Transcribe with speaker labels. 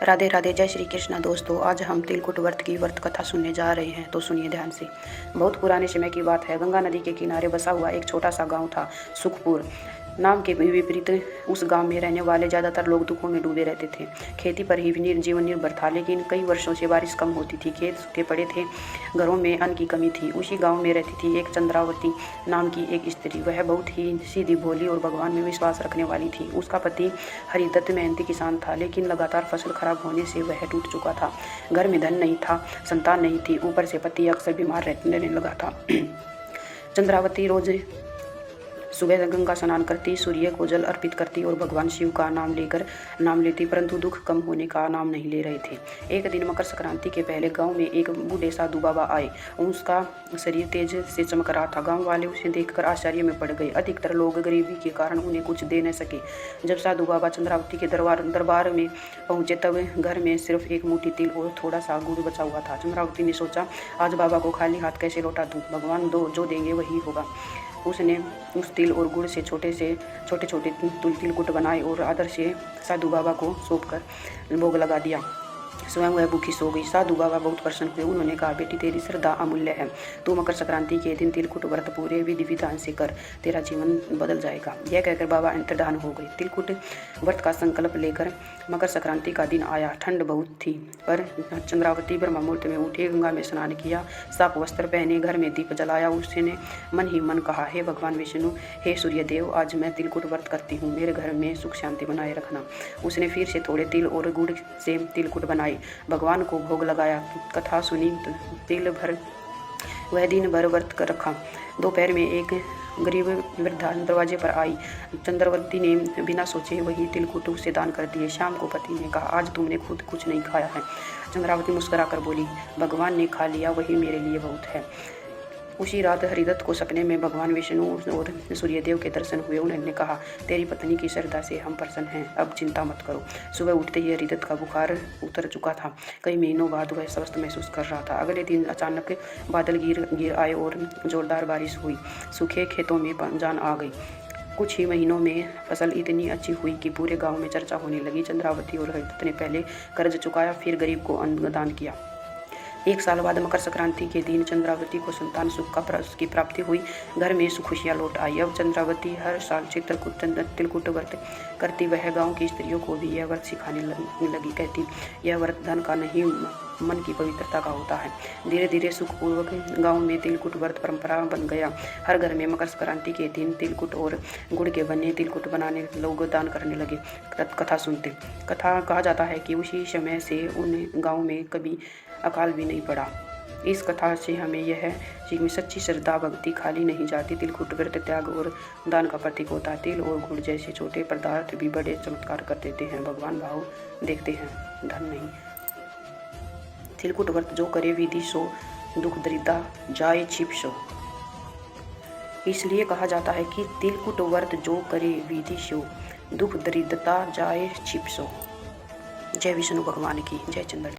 Speaker 1: राधे राधे, जय श्री कृष्ण। दोस्तों, आज हम तिलकुट व्रत की व्रत कथा सुनने जा रहे हैं, तो सुनिए ध्यान से। बहुत पुराने समय की बात है। गंगा नदी के किनारे बसा हुआ एक छोटा सा गांव था, सुखपुर नाम के विपरीत। उस गांव में रहने वाले ज़्यादातर लोग दुखों में डूबे रहते थे। खेती पर ही जीवन निर्भर था, लेकिन कई वर्षों से बारिश कम होती थी, खेत सूखे पड़े थे, घरों में अन्न की कमी थी। उसी गांव में रहती थी एक चंद्रावती नाम की एक स्त्री। वह बहुत ही सीधी भोली और भगवान में विश्वास रखने वाली थी। उसका पति हरिदत्त मेहनती किसान था, लेकिन लगातार फसल खराब होने से वह टूट चुका था। घर में धन नहीं था, संतान नहीं थी, ऊपर से पति अक्सर बीमार रहने लगा था। चंद्रावती रोज सुबह गंगा स्नान करती, सूर्य को जल अर्पित करती और भगवान शिव का नाम लेती, परंतु दुख कम होने का नाम नहीं ले रहे थे। एक दिन मकर संक्रांति के पहले गांव में एक बूढ़े साधु बाबा आए। उसका शरीर तेज से चमक रहा था। गांव वाले उसे देखकर आश्चर्य में पड़ गए। अधिकतर लोग गरीबी के कारण उन्हें कुछ दे न सके। जब साधु बाबा चंद्रावती के दरबार में पहुंचे, तब घर में सिर्फ एक मुट्ठी तिल और थोड़ा सा गुड़ बचा हुआ था। चंद्रावती ने सोचा, आज बाबा को खाली हाथ कैसे लौटा दूं? भगवान जो देंगे वही होगा। उसने उस तिल और गुड़ से छोटे छोटे तिलकुट बनाए और आदर से साधु बाबा को सौंप कर भोग लगा दिया। स्वयं वह भूखी सो गई। साधु बाबा बहुत प्रसन्न हुए। उन्होंने कहा, बेटी, तेरी श्रद्धा अमूल्य है। तू मकर संक्रांति के दिन तिलकुट व्रत पूरे विधि विधान से कर, तेरा जीवन बदल जाएगा। यह कहकर बाबा अंतर्धान हो गए। तिलकुट व्रत का संकल्प लेकर मकर संक्रांति का दिन आया। ठंड बहुत थी, पर चंद्रावती ब्रह्म मुहूर्त में उठी, गंगा में स्नान किया, साफ वस्त्र पहने, घर में दीप जलाया। उसने मन ही मन कहा, हे भगवान विष्णु, हे सूर्यदेव, आज मैं तिलकुट व्रत करती हूँ, मेरे घर में सुख शांति बनाए रखना। उसने फिर से थोड़े तिल और गुड़ से तिलकुट बनाए, भगवान को भोग लगाया, कथा सुनी, तिल भर वह दिन भर व्रत कर रखा। दोपहर में एक गरीब वृद्धा दरवाजे पर आई। चंद्रावती ने बिना सोचे वही तिलकुट उसे दान कर दिए। शाम को पति ने कहा, आज तुमने खुद कुछ नहीं खाया है। चंद्रावती मुस्कुराकर बोली, भगवान ने खा लिया, वही मेरे लिए बहुत है। उसी रात हरिदत्त को सपने में भगवान विष्णु और सूर्यदेव के दर्शन हुए। उन्होंने कहा, तेरी पत्नी की श्रद्धा से हम प्रसन्न हैं, अब चिंता मत करो। सुबह उठते ही हरिदत्त का बुखार उतर चुका था। कई महीनों बाद वह स्वस्थ महसूस कर रहा था। अगले दिन अचानक बादल गिर आए और जोरदार बारिश हुई। सूखे खेतों में जान आ गई। कुछ ही महीनों में फसल इतनी अच्छी हुई कि पूरे गांव में चर्चा होने लगी। चंद्रावती और हरिदत्त ने पहले कर्ज चुकाया, फिर गरीब को अन्न दान किया। एक साल बाद मकर संक्रांति के दिन चंद्रावती को संतान सुख की प्राप्ति हुई। घर में खुशियाँ लौट आई। अब चंद्रावती हर साल तिलकुट व्रत करती। वह गांव की स्त्रियों को भी यह व्रत सिखाने लगी। कहती, यह व्रत धन का नहीं, मन की पवित्रता का होता है। धीरे धीरे सुखपूर्वक गांव में तिलकुट व्रत परंपरा बन गया। हर घर में मकर संक्रांति के दिन तिलकुट और गुड़ के बने तिलकुट बनाने लोग दान करने लगे, कथा सुनते। कथा कहा जाता है कि उसी समय से उन गाँव में कभी अकाल भी नहीं पड़ा। इस कथा से हमें यह सीख में सच्ची श्रद्धा भक्ति खाली नहीं जाती। तिलकुट व्रत त्याग और दान का प्रतीक होता है। तिल और गुड़ जैसे छोटे पदार्थ भी बड़े चमत्कार कर देते हैं। भगवान भाव देखते हैं, धन नहीं। तिलकुट व्रत जो करे विधि सो, दुख दरिद्र जाए छिप सो। इसलिए कहा जाता है कि तिलकुट व्रत जो करे विधि सो, दुख दरिद्रता जाए छिप सो। जय विष्णु भगवान की, जय चंद्र।